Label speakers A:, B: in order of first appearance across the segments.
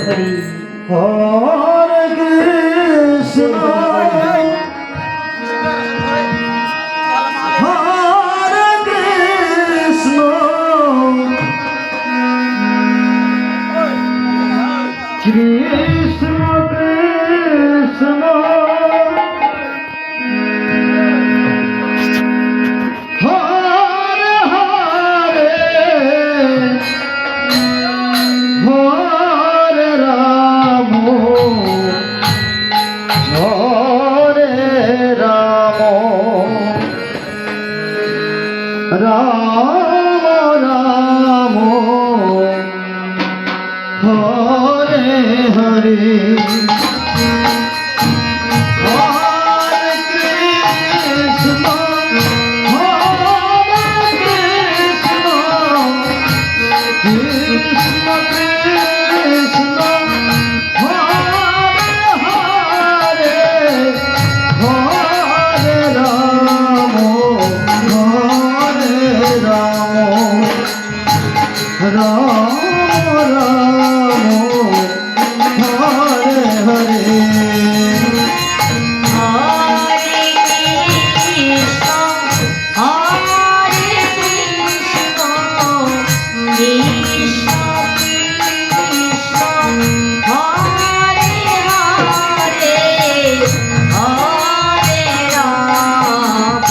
A: Hari
B: Hare Krishna Hare Krishna Krishna Krishna Hare Hare Hare Ram Hare Ram Ram Ram Hare Hare Hare Krishna Hare Krishna Krishna Krishna Hare Hare Hare Ram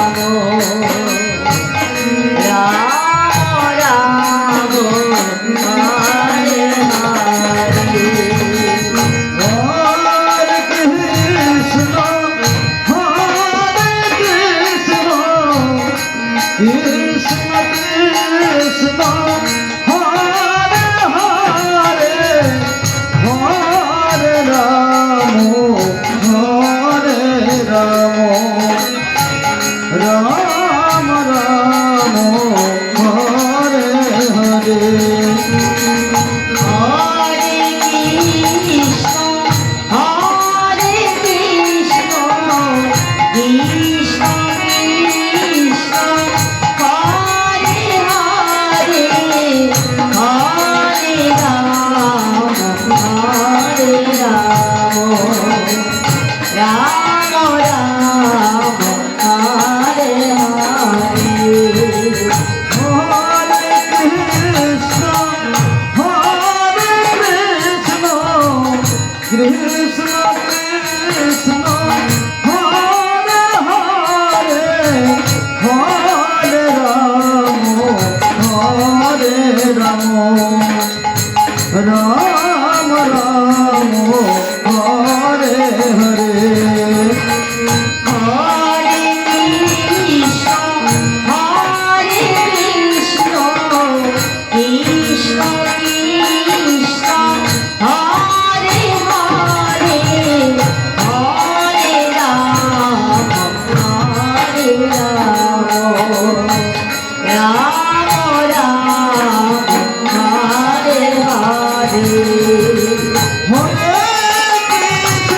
B: Ram Ram Hare Hare Krishna Krishna Hare Hare Hare Ramo Hare Ramo Rama Ramo Hare Hare Krishna Krishna Hare Hare Hare Ramo Hare Ramo Rama Ramo Hare Hare
A: Hare